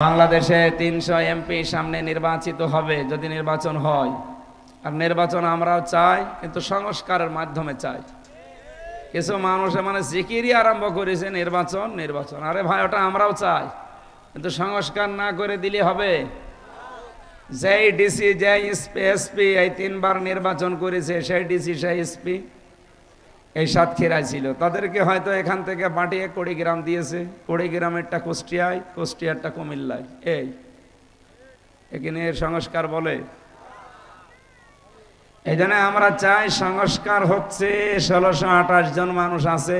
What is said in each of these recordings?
বাংলাদেশে ৩০০ এমপি সামনে নির্বাচিত হবে যদি নির্বাচন হয়। আর নির্বাচন আমরাও চাই, কিন্তু সংস্কারের মাধ্যমে চাই। কিছু মানুষ মানে জিকিরই আরম্ভ করেছে নির্বাচন নির্বাচন। আরে ভাই, ওটা আমরাও চাই, কিন্তু সংস্কার না করে দিলে হবে? যেই ডিসি যেই এসপি এই ৩ বার নির্বাচন করেছে, সেই ডিসি সেই এসপি এই সাতক্ষীরায় ছিল, তাদেরকে হয়তো এখান থেকে পাঠিয়ে কুড়িগ্রাম দিয়েছে। কুড়িগ্রামেরটা কুষ্টিয়ায়, কুষ্টিয়ারটা কুমিল্লায়। এখানে এর সংস্কার বলে? এই জন্য আমরা চাই সংস্কার হচ্ছে। ১৬২৮ জন মানুষ আছে,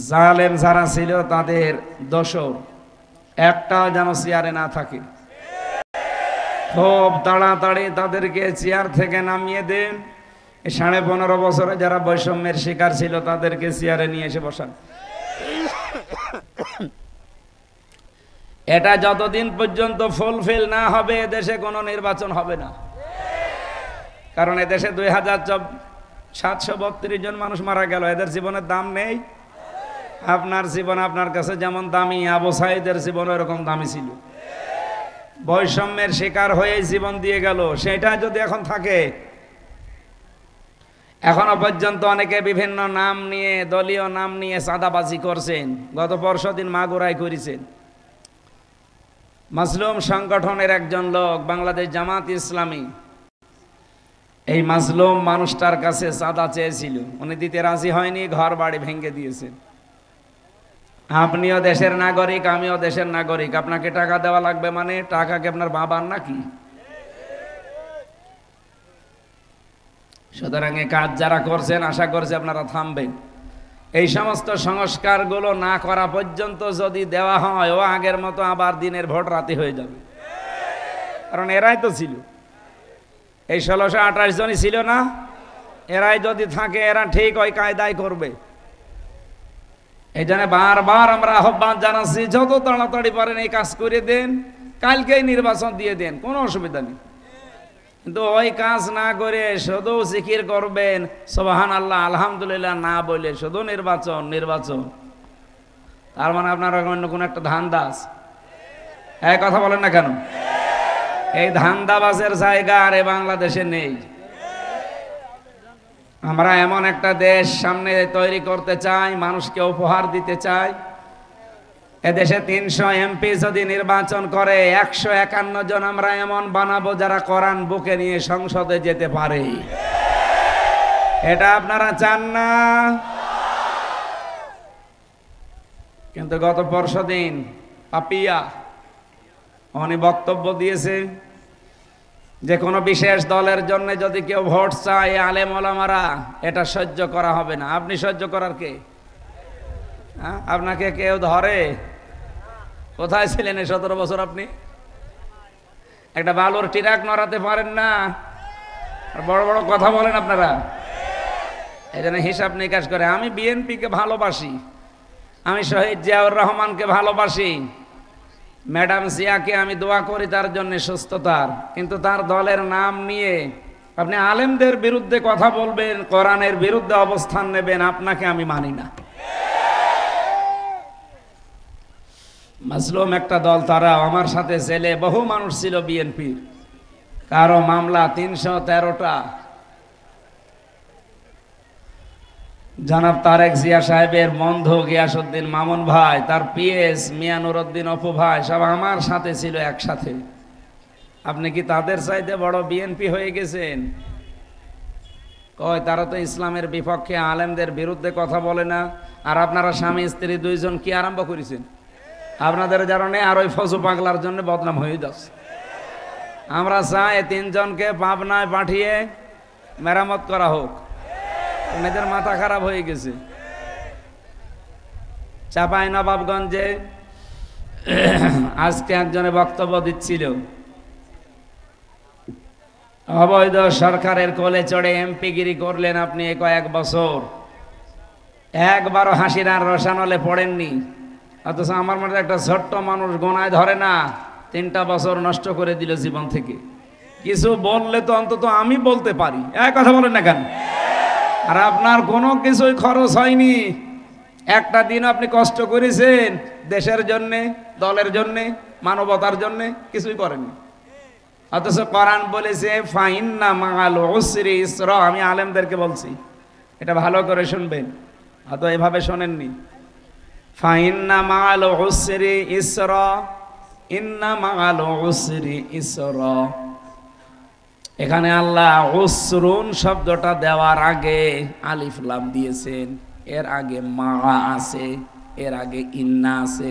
জালেম যারা ছিল তাদের দোষর একটাও যেন চেয়ারে না থাকে। খুব তাড়াতাড়ি তাদেরকে চেয়ার থেকে নামিয়ে দেন। ১৫.৫ বছরে যারা বৈষম্যের শিকার ছিল তাদেরকে চেয়ারে নিয়ে এসে বসান। এটা যতদিন পর্যন্ত ফুলফিল না হবে এদেশে কোনো নির্বাচন হবে না। কারণ এদেশে ২৭৩২ জন মানুষ মারা গেল, এদের জীবনের দাম নেই। আপনার জীবন আপনার কাছে যেমন দামি, আবু সাঈদের জীবন এরকম দামি ছিল। বৈষম্যের শিকার হয়ে জীবন দিয়ে গেল, সেটা যদি এখন থাকে। এখনো পর্যন্ত অনেকে বিভিন্ন নাম নিয়ে, দলীয় নাম নিয়ে চাঁদাবাজি করছেন। গত পরশুদিন মাগুরায় করেছেন। মাজলুম সংগঠনের একজন লোক, বাংলাদেশ জামাত ইসলামী, এই মাজলুম মানুষটার কাছে চাঁদা চেয়েছিল, উনি দিতে রাজি হয়নি, ঘর বাড়ি ভেঙে দিয়েছেন। আপনিও দেশের নাগরিক, আমিও দেশের নাগরিক, আপনাকে টাকা দেওয়া লাগবে মানে টাকা কি আপনার বাবার নাকি? সুতরাং এই কাজ যারা করছেন আশা করছি আপনারা থামবেন। এই সমস্ত সংস্কারগুলো না করা পর্যন্ত যদি দেওয়া হয়, ও আগের মতো আবার দিনের ভোট রাতে হয়ে যাবে। কারণ এরাই তো ছিল, এই ১৬২৮ জনই ছিল না? এরাই যদি থাকে, এরা ঠিক ওই কায়দায় করবে। এই জন্য বারবার আমরা আহ্বান জানাচ্ছি, যত তাড়াতাড়ি পারেন এই কাজ করে দেন, কালকেই নির্বাচন দিয়ে দেন, কোনো অসুবিধা নেই। কিন্তু ওই কাজ না করে শুধু জিকির করবেন, সুবহানাল্লাহ আলহামদুলিল্লাহ না বলে শুধু নির্বাচন নির্বাচন, তার মানে আপনার অন্য কোনো একটা ধান্দা আছে। এই কথা বলেন না কেন? এই ধান্দাবাজের জায়গা আর এ বাংলাদেশে নেই। আমরা এমন একটা দেশ সামনে তৈরি করতে চাই, মানুষকে উপহার দিতে চাই। এদেশে ৩০০ এমপি যদি নির্বাচন করে, ১৫১ জন আমরা এমন বানাবো যারা কোরআন বুকে নিয়ে সংসদে যেতে পারে। এটা আপনারা চান না? কিন্তু গত পরশুদিন পাপিয়া উনি বক্তব্য দিয়েছে যে কোনো বিশেষ দলের জন্য যদি কেউ ভোট চায়, আলেম ওলামারা, এটা সহ্য করা হবে না। আপনি সহ্য করার কে? আপনাকে কেউ ধরে? কোথায় ছিলেন এই ১৭ বছর? আপনি একটা বালুর টিরাক নড়াতে পারেন না, আর বড় বড় কথা বলেন আপনারা। এই জন্য হিসাব নিকাশ করে। আমি বিএনপিকে ভালোবাসি, আমি শহীদ জিয়াউর রহমানকে ভালোবাসি, ম্যাডাম জিয়াকে আমি দোয়া করি তার জন্য সুস্থতার। কিন্তু তার দলের নাম নিয়ে আপনি আলেমদের বিরুদ্ধে কথা বলবেন, কোরআনের বিরুদ্ধে অবস্থান নেবেন, আপনাকে আমি মানি না। মাজলুম একটা দল, তারা আমার সাথে জেলে বহু মানুষ ছিল বিএনপির, কারো মামলা ৩১৩টা। জনাব তারেক জিয়া সাহেবের বন্ধু গিয়াসউদ্দিন মামুন ভাই, তার পিএস মিয়া নুরউদ্দিন অপু ভাই, সব আমার সাথে ছিল একসাথে। আপনি কি তাদের চাইতে বড় বিএনপি হয়ে গেছেন? কয় তারা তো ইসলামের বিপক্ষে, আলেমদের বিরুদ্ধে কথা বলে না। আর আপনারা স্বামী স্ত্রী ২ জন কি আরম্ভ করেছেন? আপনাদের কারণে আর ওই ফজু পাগলার জন্য বদনাম হয়ে যাচ্ছে। আমরা চাই ৩ জনকে পাবনায় পাঠিয়ে মেরামত করা হোক। মেয়েদের মাথা খারাপ হয়ে গেছে। চাঁপাইনবাবগঞ্জে আজকে একজনে বক্তব্য দিচ্ছিল, অবৈধ সরকারের কোলে চড়ে এমপিগিরি করলেন আপনি কয়েক বছর, একবারও হাসির আর রসানলে পড়েননি। অথচ আমার মধ্যে একটা ছোট্ট মানুষ গোনায় ধরে না, ৩টা বছর নষ্ট করে দিল জীবন থেকে। কিছু বললে তো অন্তত আমি বলতে পারি। এক কথা বলেন না কেন? আর আপনার কোনো কিছুই খরচ হয়নি, একটা দিন আপনি কষ্ট করেছেন দেশের জন্যে, দলের জন্যে? মানবতার জন্য কিছুই করেননি। অথচ কোরআন বলেছে ফাইন্না মাআল উসরি ইসরা। আমি আলেমদেরকে বলছি, এটা ভালো করে শুনবেন, হয়তো এভাবে শোনেননি। ফাইন্না মাআল উসরি ইসরা, ইন্না মাআল উসরি ইসরা। এখানে আল্লাহ উসরুন শব্দটা দেওয়ার আগে আলিফ লাম দিয়েছেন, এর আগে মা আছে, এর আগে ইন্না আছে,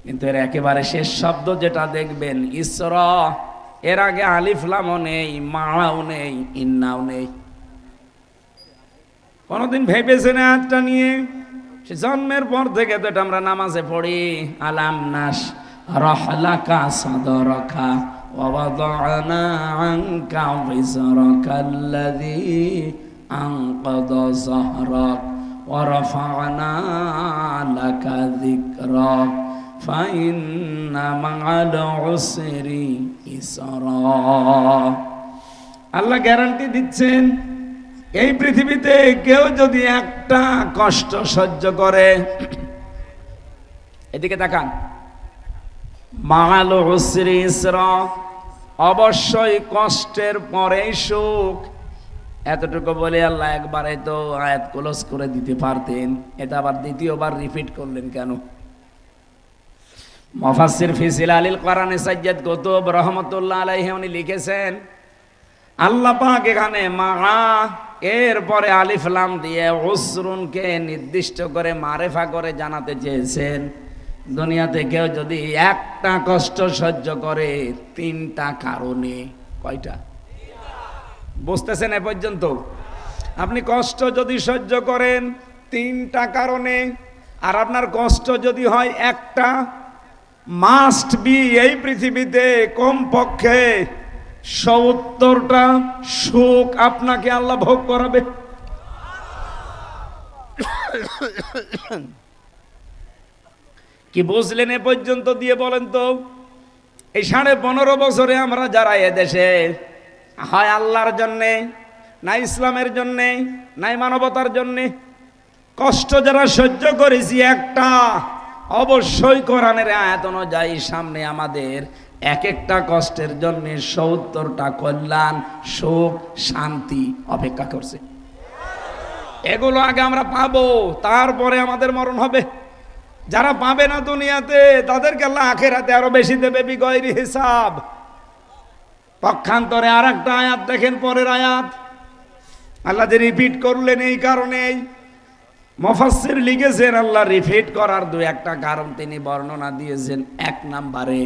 কিন্তু এর একেবারে শেষ শব্দ যেটা দেখবেন ইসরা, এর আগে আলিফ লামও নেই, মাও নেই, ইন্নাও নেই। কোনদিন ভেবেছেন আয়াতটা নিয়ে? সে জন্মের পর থেকে তো এটা আমরা নামাজে পড়ি, আলাম নাস রাহলাকা সাদরাকা ওয়া ওয়াদানা আনকা বিজরাকাল্লাযী আনকাদা যাহরাক ওয়া রাফা'না লাকা যিকরাক ফাইন্না মা'আল উসরি ইসরা। আল্লাহ গ্যারান্টি দিচ্ছেন, এই পৃথিবীতে কেউ যদি একটা কষ্ট সহ্য করে, এদিকে তাকান, মা'আল উসরি ইসরা, অবশ্যই কষ্টের পরে সুখ। এতটুকু বলে আল্লাহ একবারে তো আয়াত ক্লোজ করে দিতে পারতেন, এটা আবার দ্বিতীয়বার রিপিট করলেন কেন? মুফাসসির ফি জিলালিল কোরআন সাইয়্যিদ কুতুব রাহমাতুল্লাহ আলাইহি উনি লিখেছেন, আল্লাহ পাক এখানে মা এর পরে আলিফ লাম দিয়ে উসরুনকে নির্দিষ্ট করে মারেফা করে জানাতে চেয়েছেন, দুনিয়াতে কেউ যদি একটা কষ্ট সহ্য করে তিনটা কারণে। কয়টা? বুঝতেছেন এ পর্যন্ত? আপনি কষ্ট যদি সহ্য করেন তিনটা কারণে, আর আপনার কষ্ট যদি হয় একটা, মাস্ট বি এই পৃথিবীতে কমপক্ষে 70টা সুখ আপনাকে আল্লাহ ভোগ করাবে। কি বুঝলেন এ পর্যন্ত দিয়ে বলেন তো? এই 15.5 বছরে আমরা যারা এদেশে হয় আল্লাহর জন্যে, না ইসলামের জন্যে, নাই মানবতার জন্যে কষ্ট যারা সহ্য করেছি একটা, অবশ্যই কোরআনের আয়াত অনুযায়ী সামনে আমাদের এক একটা কষ্টের জন্য 70টা কল্যাণ, সুখ, শান্তি অপেক্ষা করছে। এগুলো আগে আমরা পাবো, তারপরে আমাদের মরণ হবে। যারা পাবে না দুনিয়াতে, তাদেরকে আল্লাহ আখিরাতে আরো বেশি দেবে বিগয়রি হিসাব। পক্ষান্তরে আর একটা আয়াত দেখেন, পরের আয়াত আল্লাহ যে রিপিট করলেন এই কারণেই মুফাসসির লিখেছেন, আল্লাহ রিপিট করার 2-1টা কারণ তিনি বর্ণনা দিয়েছেন। 1 নম্বরে,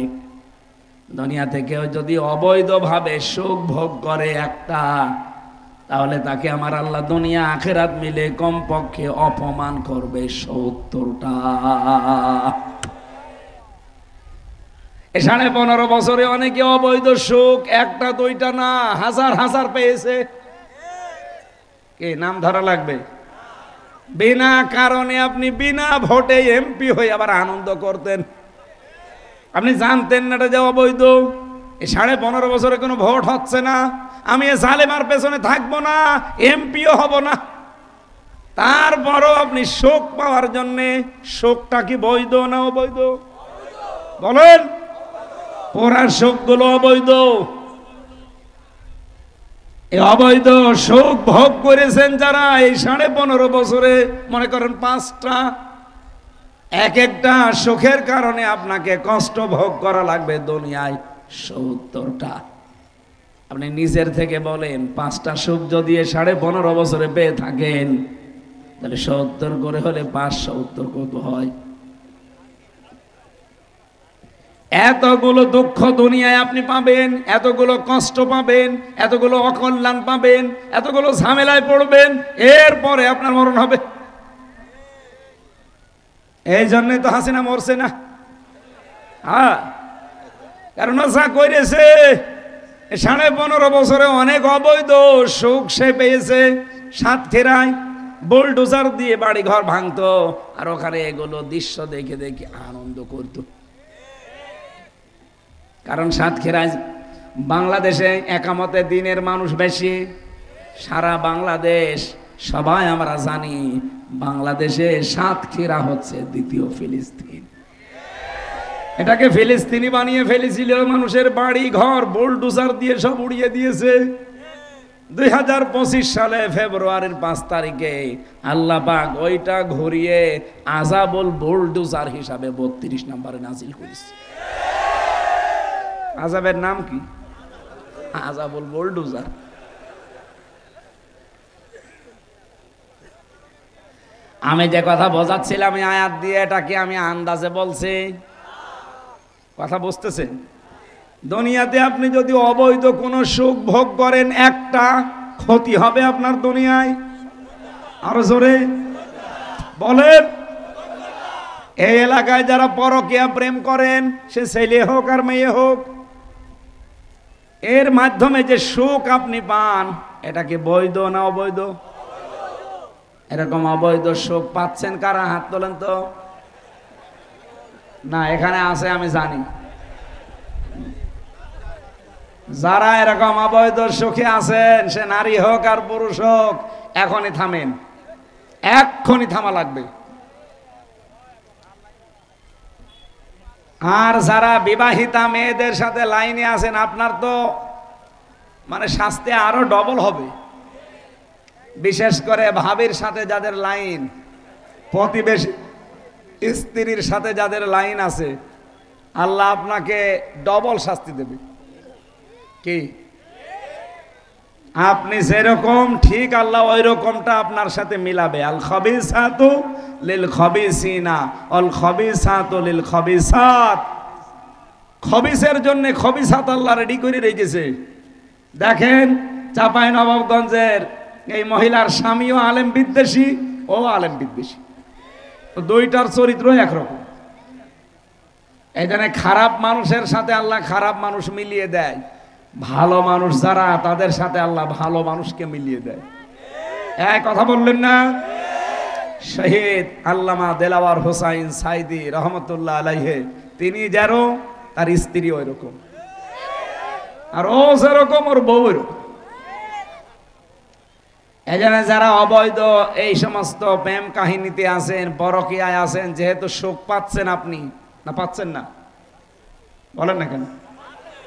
দুনিয়াতে কেউ যদি অবৈধভাবে সুখ ভোগ করে একটা, তাহলে তাকে আমার আল্লাহ দুনিয়া আখিরাত মিলে কমপক্ষে অপমান করবে 70টা। এই 15.5 বছরে অনেকে অবৈধ সুখ 1টা 2টা না, হাজার হাজার পেয়েছে। কে নাম ধরা লাগবে? বিনা কারণে আপনি বিনা ভোটে এমপি হয়ে আবার আনন্দ করতেন। আপনি জানতেন না এটা যে অবৈধ। এই 15.5 বছরে কোনো ভোট হচ্ছে না, আমি এ জালেমার পেছনে থাকবো না, এমপিও হব না, তারপরও আপনি সুখ পাওয়ার জন্যে, সুখটা কি বৈধ না অবৈধ? বলেন, পুরা সুখগুলো অবৈধ। এই অবৈধ সুখ ভোগ করেছেন যারা এই 15.5 বছরে, মনে করেন 5টা, এক একটা সুখের কারণে আপনাকে কষ্ট ভোগ করা লাগবে দুনিয়ায় 70টা। আপনি নিজের থেকে বলেন, 5টা সুখ যদি 15.5 বছরে পেয়ে থাকেন, তাহলে 70 করে হলে 570 কত হয়? এতগুলো দুঃখ দুনিয়ায় আপনি পাবেন, এতগুলো কষ্ট পাবেন, এতগুলো অকল্যাণ পাবেন, এতগুলো ঝামেলায় পড়বেন, এরপরে আপনার মরণ হবে। এই জন্যই তো হাসিনা মরছে না। হ্যাঁ, কারণ যা করেছে 15.5 বছরে অনেক অবৈধ সুখ সে পেয়েছে। সাতক্ষীরায় বুলডোজার দিয়ে বাড়ি ঘর ভাঙতো, আর ওখানে এগুলো দৃশ্য দেখে দেখে আনন্দ করত। কারণ সাতক্ষীরায় বাংলাদেশে একামতে দিনের মানুষ বেশি, সারা বাংলাদেশ সবাই আমরা জানি, বাংলাদেশে সাতক্ষীরা হচ্ছে দ্বিতীয় ফিলিস্তিন। এটাকে ফিলিস্তিনি বানিয়ে ফেলেছিল, মানুষের বাড়ি ঘর বুলডোজার দিয়ে সব উড়িয়ে দিয়েছে। 2025 সালে ফেব্রুয়ারির 5 তারিখে আল্লাহ পাক ওইটা ঘুরিয়ে আযাবুল বুলডোজার হিসাবে 32 নম্বরে নাজিল করেছে। আযাবের নাম কি? আযাবুল বুলডোজার। আমি যে কথা বোঝাচ্ছিলাম এই আয়াত দিয়ে, এটা কি আমি আন্দাজে বলছি? কথা বুঝতেছেন? দুনিয়াতে আপনি যদি অবৈধ কোনো সুখ ভোগ করেন, একটা ক্ষতি হবে আপনার দুনিয়ায়। আরো জোরে বলেন। এই এলাকায় যারা পরকীয়া প্রেম করেন, সে ছেলে হোক আর মেয়ে হোক, এর মাধ্যমে যে সুখ আপনি পান, এটা কি বৈধ না অবৈধ? এরকম অবৈধ সুখ পাচ্ছেন কারা? হাত তোলেন তো। না, এখানে আছে আমি জানি। যারা এরকম অবৈধ সুখে আছেন, সে নারী হোক আর পুরুষ হোক, এখনই থামেন, এক্ষুনি থামা লাগবে। আর যারা বিবাহিতা মেয়েদের সাথে লাইনে আছেন, আপনার তো মানে শাস্তি আরো ডবল হবে। বিশেষ করে ভাবির সাথে যাদের লাইন, প্রতিবেশী স্ত্রীর সাথে যাদের লাইন আছে, আল্লাহ আপনাকে ডবল শাস্তি দেবে। কি আপনি যেরকম ঠিক আল্লাহ ওই রকমটা আপনার সাথে মিলাবে। আল খাবিসাতু লিল খাবিসিনা আল খাবিসাতু লিল খাবিসাত। খবিসের জন্য খবিসাত আল্লাহ রেডি করে রেখেছে। দেখেন চাঁপাইনবাবগঞ্জের এই মহিলার স্বামীও আলেম বিদ্বেষী, ও আলেম বিদ্বেষী, দুইটার চরিত্র একরকম। এই জন্য খারাপ মানুষের সাথে আল্লাহ খারাপ মানুষ মিলিয়ে দেয়, ভালো মানুষ যারা তাদের সাথে আল্লাহ ভালো মানুষকে মিলিয়ে দেয়। এক কথা বললেন না? শহীদ আল্লামা দেলাওয়ার হোসাইন সাইদি রহমতুল্লাহ আলাইহে, তিনি যেন তার স্ত্রী ওই রকম, আর ও যেরকম ওর বউ এরকম। এই জন্য যারা অবৈধ এই সমস্ত প্রেম কাহিনীতে আছেন, পরকীয়ায় আছেন, যেহেতু সুখ পাচ্ছেন, আপনি না পাচ্ছেন না, বলেন না কেন?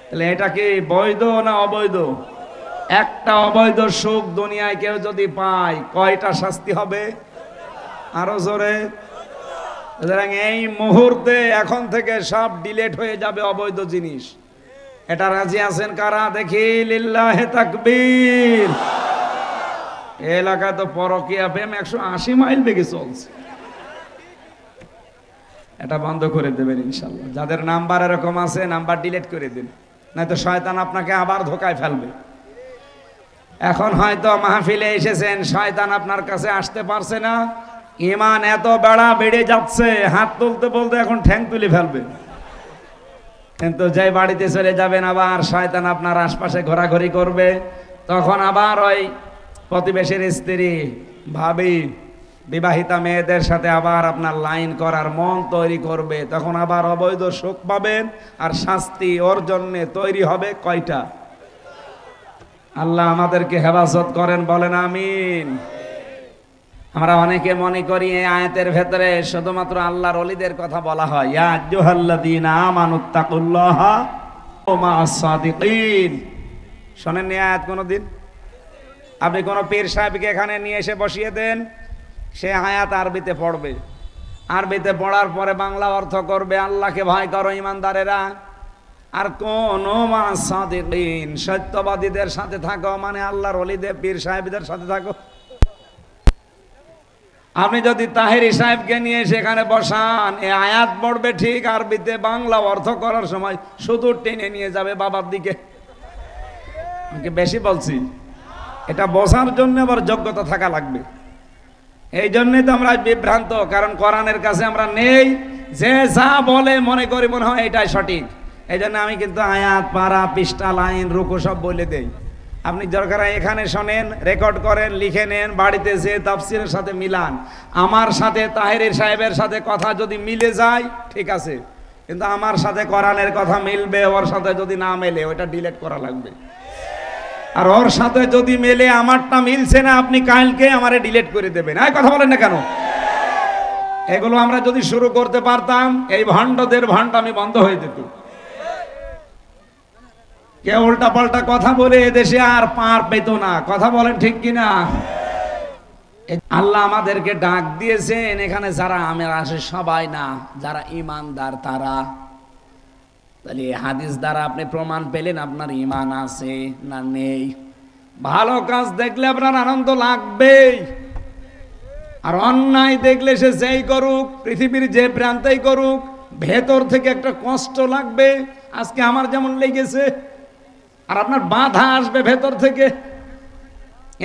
তাহলে এটা কি বৈধ না অবৈধ? একটা অবৈধ সুখ দুনিয়ায় কেউ যদি পায়, কয়টা শাস্তি হবে? আরো জোরে। সুতরাং এই মুহূর্তে এখন থেকে সব ডিলেট হয়ে যাবে অবৈধ জিনিস। এটা রাজি আছেন কারা? দেখি লিল্লাহে তাকবীর। এলাকা তো পরকীয়া প্রেম 180 মাইল বেগে চলছে। এটা বন্ধ করে দেবেন ইনশাল্লাহ। যাদের নাম্বার এরকম আছে, নাম্বার ডিলিট করে দিন, নয়তো শয়তান আপনাকে আবার ধোকায় ফেলবে। এখন হয়তো মাহফিলে এসেছেন, শয়তান আপনার কাছে আসতে পারছে না, ঈমান এত বেড়ে যাচ্ছে, হাত তুলতে বলতে এখন ঠ্যাং তুলে ফেলবে। কিন্তু যে বাড়িতে চলে যাবেন, আবার শয়তান আপনার আশপাশে ঘোরাঘুরি করবে, তখন আবার ওই প্রতিবেশীর স্ত্রী, ভাবি, বিবাহিতা মেয়েদের সাথে আবার আপনার লাইন করার মন তৈরি করবে। তখন আবার অবৈধ সুখ পাবেন, আর শাস্তি ওর জন্য তৈরি হবে কয়টা? আল্লাহ আমাদেরকে হেফাজত করেন, বলেন আমিন। আমরা অনেকে মনে করি এই আয়াতের ভেতরে শুধুমাত্র আল্লাহর ওলিদের কথা বলা হয়। ইয়া আইয়ুহাল্লাযীনা আমানুত্তাকুল্লাহা ওয়া মা'আস সাদিকিন। শোনেন এই আয়াত কোনদিন? আপনি কোন পীর সাহেবকে এখানে নিয়ে এসে বসিয়ে দেন, সে আয়াত আরবিতে পড়বে, আরবিতে পড়ার পরে বাংলা অর্থ করবে, আল্লাহকে ভয় করো ইমানদারেরা, আর কোন মা'আস সাদিকিন, সত্যবাদীদের সাথে থাকো, মানে আল্লাহর ওলিদের পীর সাহেবদের সাথে থাকো। আপনি যদি তাহেরি সাহেবকে নিয়ে সেখানে বসান, এই আয়াত পড়বে ঠিক, আরবিতে বাংলা অর্থ করার সময় শুধু টেনে নিয়ে যাবে বাবার দিকে। আমি বেশি বলছি? এটা বোঝার জন্য আবার যোগ্যতা থাকা লাগবে। এই জন্যই তো আমরা বিভ্রান্ত, কারণ কোরআনের কাছে আমরা নেই, যে যা বলে মনে করি মনে হয় এটাই সঠিক। এই জন্য আমি কিন্তু আয়াত, পারা, পৃষ্ঠা, লাইন, রুকু সব বলে দেই। আপনি দরকার এখানে শোনেন, রেকর্ড করেন, লিখে নেন, বাড়িতে যে তাফসিরের সাথে মিলান। আমার সাথে তাহেরের সাহেবের সাথে কথা যদি মিলে যায় ঠিক আছে, কিন্তু আমার সাথে কোরআনের কথা মিলবে, ওর সাথে যদি না মেলে ওটা ডিলিট করা লাগবে। আর ওর সাথে যদি মেলে, আমারটা মিলছে না, আপনি কালকে আমারে ডিলিট করে দেবেন। এই কথা বলেন না কেন? এগুলো আমরা যদি শুরু করতে পারতাম, এই ভণ্ডদের ভণ্ডামি বন্ধ হয়ে যেত। কেউ উল্টা পাল্টা কথা বলে এদেশে আর পার পেত না। কথা বলেন ঠিক কিনা? আল্লাহ আমাদেরকে ডাক দিয়েছেন, এখানে যারা আমের আসে সবাই না, যারা ইমানদার তারা। তাহলে হাদিস দ্বারা আপনি প্রমাণ পেলেন আপনার ইমান আছে না নেই। ভালো কাজ দেখলে আপনার আনন্দ লাগবেই, আর অন্যায় দেখলে সে যেই করুক, পৃথিবীর যে প্রান্তেই করুক, ভেতর থেকে একটা কষ্ট লাগবে। আজকে আমার যেমন লেগেছে, আর আপনার বাধা আসবে ভেতর থেকে।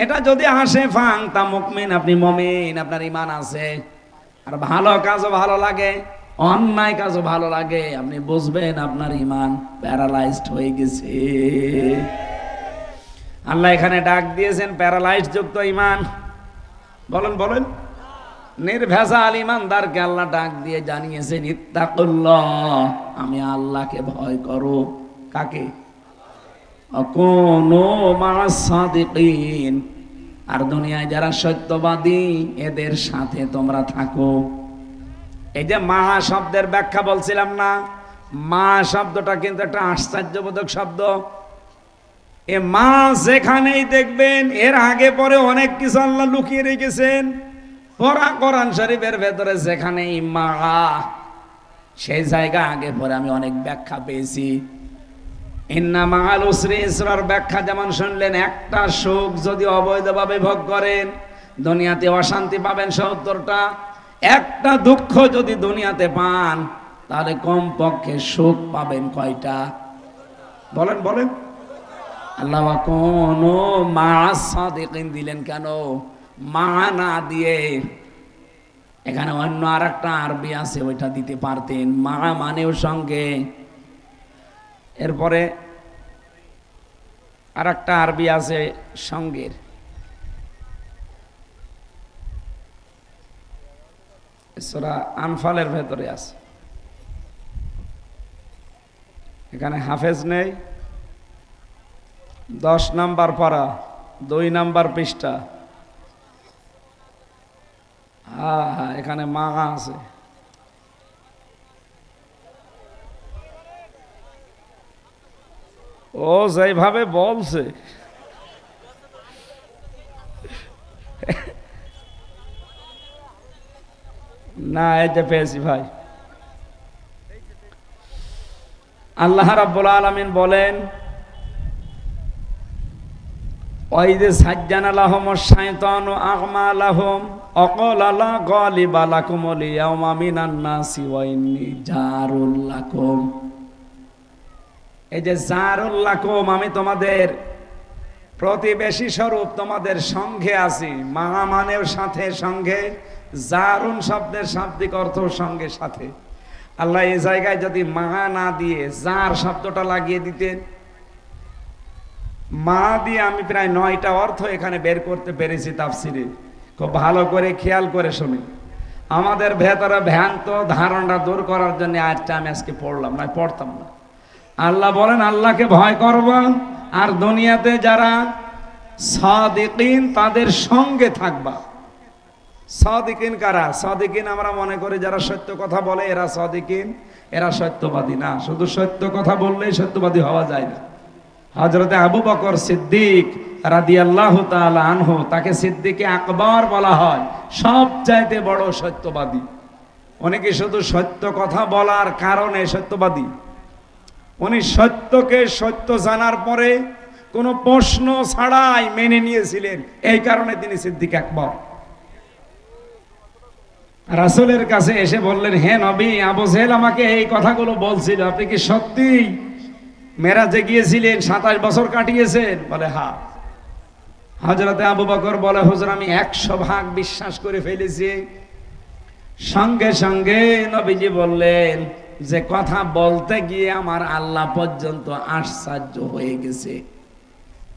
এটা যদি আসে ফাং তা মুকমিন, আপনি মুমিন, আপনার ঈমান আছে। আর ভালো কাজও ভালো লাগে, অন্যায় কাজও ভালো লাগে, আপনি বুঝবেন আপনার ঈমান প্যারালাইজড হয়ে গেছে। আল্লাহ এখানে ডাক দিয়েছেন প্যারালাইজড যুক্ত ঈমান। বলেন বলেন, নির্ভেজাল ঈমানদারকে আল্লাহ ডাক দিয়ে জানিয়েছেন ইত্তাকুল্লাহ, আমি আল্লাহকে ভয় করো। কাকে? অকুনু মা'আস সাদিকিন, আর দুনিয়ায় যারা সত্যবাদী এদের সাথে তোমরা থাকো। এই যে মা শব্দের ব্যাখ্যা বলছিলাম না, মা শব্দটা কিন্তু একটা আশ্চর্যবোধক শব্দ। এ মা যেখানেই দেখবেন এর আগে পরে অনেক কিছু আল্লাহ লুকিয়ে রেখেছেন। কোরআন শরীফের ভেতরে যেখানেই মা, সেই জায়গা আগে পরে আমি অনেক ব্যাখ্যা পেয়েছি। ইন্না মা'আল উসরি ইসরার ব্যাখ্যা যেমন শুনলেন, একটা সুখ যদি অবৈধভাবে ভোগ করেন দুনিয়াতে অশান্তি পাবেন ৭০টা। একটা দুঃখ যদি দুনিয়াতে পান তাহলে কমপক্ষে সুখ পাবেন কয়টা? বলেন বলেন। আল্লাহ কোনো মা'আস সাদিকিন দিলেন কেন? মা না দিয়ে এখানে অন্য আর একটা আরবি আছে, ওইটা দিতে পারতেন। মা মানেও সঙ্গে, এরপরে আর একটা আরবি আছে সঙ্গের। সূরা আনফালের ভেতরে আছে। এখানে হাফেজ নেই, 10 নাম্বার পারা, 2 নাম্বার পৃষ্ঠা। হ্যাঁ, এখানে মা আছে। ও যেভাবে বলছে, না এই যে পেয়েছি ভাই। আল্লাহ রাব্বুল আলামিন বলেন, ওয়াইদ সাজ্জানা লাহুমুশ শাইতানু আ'মালাহুম আকালা লা গালিবা লাকুমুল ইয়াওমা মিনান নাসি ওয়া ইন্নী জারুল লাকুম। এই যে জারুল লাকুম, আমি তোমাদের প্রতিবেশী স্বরূপ, তোমাদের সঙ্গে আছি। মা মানেও সাথে, সঙ্গে। জারুন শব্দের শাব্দিক অর্থ সঙ্গে, সাথে। আল্লাহ এই জায়গায় যদি মা না দিয়ে জার শব্দটা লাগিয়ে দিতেন, মা দিয়ে আমি প্রায় 9টা অর্থ এখানে বের করতে পেরেছি তাফসিরে। খুব ভালো করে খেয়াল করে শুনি। আমাদের ভেতরে ভ্রান্ত ধারণা দূর করার জন্য আজটা আমি আজকে পড়লাম, না পড়তাম না। আল্লাহ বলেন আল্লাহকে ভয় করবা, আর দুনিয়াতে যারা সাদিকিন তাদের সঙ্গে থাকবা। সাদিকিন কারা? সাদিকিন আমরা মনে করি যারা সত্য কথা বলে এরা সাদিকিন, এরা সত্যবাদী না। শুধু সত্য কথা বললেই সত্যবাদী হওয়া যায় না। হযরতে আবু বকর সিদ্দিক রাদিয়াল্লাহু তাআলা আনহু, তাকে সিদ্দিকে আকবর বলা হয়, সবচাইতে বড় সত্যবাদী। উনি কি শুধু সত্য কথা বলার কারণে সত্যবাদী? উনি সত্যকে সত্য জানার পরে কোনো প্রশ্ন ছাড়াই মেনে নিয়েছিলেন, এই কারণে তিনি সিদ্দিক আকবর। রাসূলের কাছে এসে বললেন, হে নবী, আবু জেহেল আমাকে এই কথাগুলো বলছিল, আপনি কি সত্যি মেরাজে গিয়েছিলেন, 27 বছর কাটিয়েছেন? বলে হ্যাঁ। হযরতে আবু বকর বলে, হুজুর আমি 100% বিশ্বাস করে ফেলেছি। সঙ্গে সঙ্গে নবীজি বললেন যে কথা বলতে গিয়ে আমার আল্লাহ পর্যন্ত আশ্চর্য হয়ে গেছে।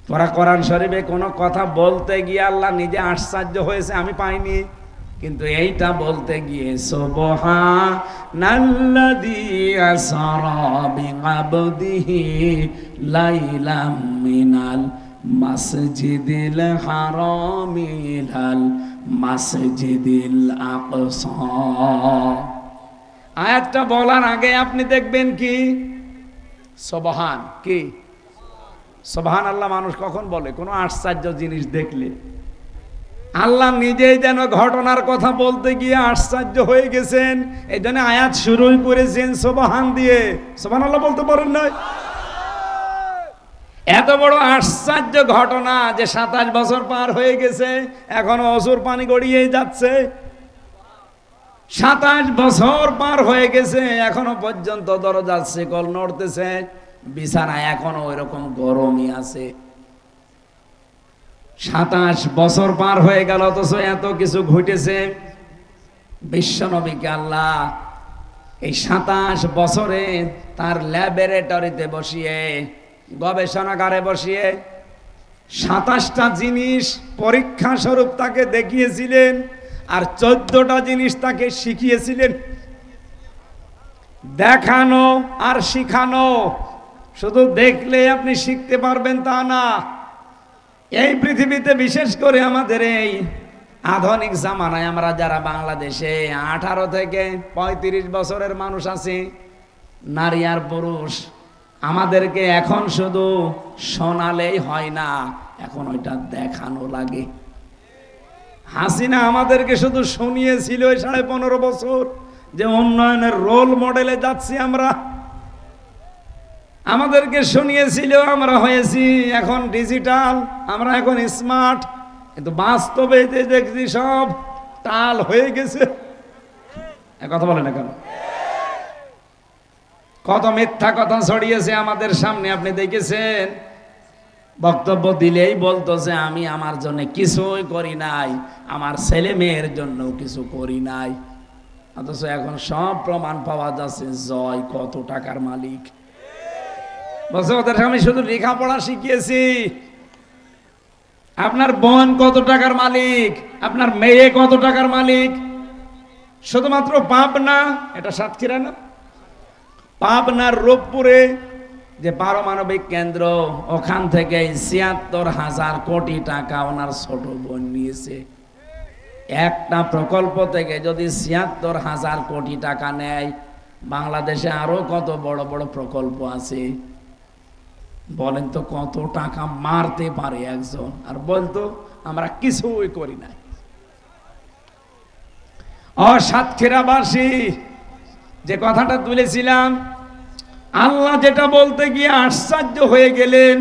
তোরা কোরআন শরীফে কোনো কথা বলতে গিয়ে আল্লাহ নিজে আশ্চর্য হয়েছে আমি পাইনি, কিন্তু এইটা বলতে গিয়ে সুবহানাল্লাযী আসরা বিআবদিহি লাইলাম মিনাল মাসজিদিল হারামি ইলাল মাসজিদিল আকসা। আয়াতটা বলার আগে আপনি দেখবেন কি সুবহান, কি সুবহান আল্লাহ মানুষ কখন বলে? কোনো আশ্চর্য জিনিস দেখলে। আল্লাহ নিজেই যেন ঘটনার কথা বলতে গিয়ে আশ্চর্য হয়ে গেছেন, এই জন্য আয়াত শুরুই করেছেন সুবহান দিয়ে। সুবহান আল্লাহ বলতে পারেন না? এত বড় আশ্চর্য ঘটনা যে 27 বছর পার হয়ে গেছে, এখনো অসুর পানি গড়িয়েই যাচ্ছে। 27 বছর পার হয়ে গেছে, এখনো পর্যন্ত দরজার শিকল নড়তেছে, বিছানা এখনো ওইরকম গরমই আছে। 27 বছর পার হয়ে গেল, অথচ এত কিছু ঘটেছে। বিশ্বনবীকে আল্লাহ এই 27 বছরে তার ল্যাবরেটরিতে বসিয়ে, গবেষণাগারে বসিয়ে 27টা জিনিস পরীক্ষা স্বরূপ তাকে দেখিয়েছিলেন, আর 14টা জিনিস তাকে শিখিয়েছিলেন। দেখানো আর শিখানো, শুধু দেখলে আপনি শিখতে পারবেন তা না। এই পৃথিবীতে বিশেষ করে আমাদের এই আধুনিক জামানায় আমরা যারা বাংলাদেশে 18 থেকে 35 বছরের মানুষ আছি, নারী আর পুরুষ, আমাদেরকে এখন শুধু শোনালেই হয় না, এখন ওইটা দেখানো লাগে। হাসিনা আমাদেরকে শুধু শুনিয়েছিল 15.5 বছর যে উন্নয়নের রোল মডেলে যাচ্ছি আমরা, আমাদেরকে শুনিয়েছিল, আমরা হয়েছি এখন ডিজিটাল, আমরা এখন স্মার্ট, কিন্তু বাস্তবে যে দেখছি সব টাল হয়ে গেছে। কথা বলে না কেন? কত মিথ্যা কথা ছড়িয়েছে আমাদের সামনে, আপনি দেখেছেন। বক্তব্য দিলেই বলতো যে আমি আমার জন্য কিছুই করি নাই, আমার ছেলে মেয়ের জন্য কিছু করি নাই, অথচ এখন সব প্রমাণ পাওয়া যাচ্ছে। জয় কত টাকার মালিক, বলছে ওদের আমি শুধু লেখাপড়া শিখিয়েছি। আপনার বোন কত টাকার মালিক, আপনার মেয়ে কত টাকার মালিক। শুধুমাত্র পাবনা, এটা সাতক্ষীরা না, পাবনার রূপপুরে যে পারমাণবিক কেন্দ্র, ওখান থেকে ৭৬,০০০ কোটি টাকা ওনার ছোট বোন নিয়েছে। একটা প্রকল্প থেকে যদি ৭৬,০০০ কোটি টাকা নেয়, বাংলাদেশে আরো কত বড় বড় প্রকল্প আছে। বলেন তো কত টাকা মারতে পারে একজন, আর বলতো আমরা কিছুই করি না। সাতক্ষীরাবাসী যে কথাটা তুলেছিলাম, আল্লাহ যেটা বলতে গিয়ে আশ্চর্য হয়ে গেলেন,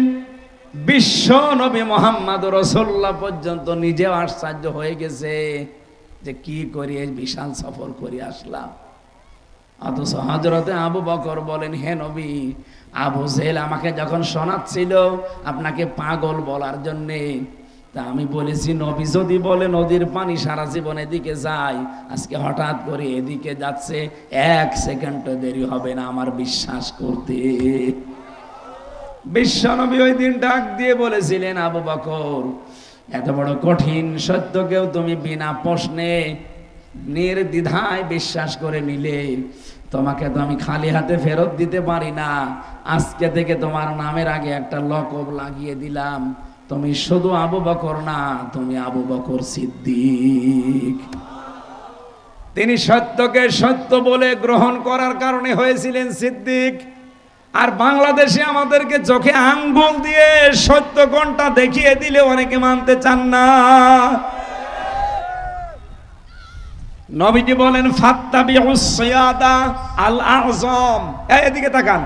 বিশ্ব নবী মুহাম্মদ রাসূলুল্লাহ পর্যন্ত নিজেও আশ্চর্য হয়ে গেছে যে কি করি এই বিশাল সফর করে আসলাম। অথচ হযরতে আবু বকর বলেন, হে নবী, আবু জেহেল আমাকে যখন শোনাচ্ছিল আপনাকে পাগল বলার জন্যে, তা আমি বলেছি নবী যদি বলে নদীর পানি সারা জীবন এদিকে যায়, আজকে হঠাৎ করে এদিকে যাচ্ছে, 1 সেকেন্ডও দেরি হবে না আমার বিশ্বাস করতে। বিশ্বনবী ওই দিন ডাক দিয়ে বলেছিলেন, আবু বকর, এত বড় কঠিন সত্যকেও তুমি বিনা প্রশ্নে নির্দ্বিধায় বিশ্বাস করে নিলে, তোমাকে তো আমি খালি হাতে ফেরত দিতে পারি না। আজকে থেকে তোমার নামের আগে একটা লকব লাগিয়ে দিলাম, তুমি শুধু আবু বকর না, তুমি আবু বকর সিদ্দিক। তিনি সত্যকে সত্য বলে গ্রহণ করার কারণে হয়েছিলেন সিদ্দিক। আর বাংলাদেশে আমাদেরকে চোখে আঙ্গুল দিয়ে সত্য কোনটা দেখিয়ে দিলে অনেকে মানতে চান না। নবীজি বলেন, ফাত্তাবিউস সিয়াদা আল আযম। এদিকে তাকান,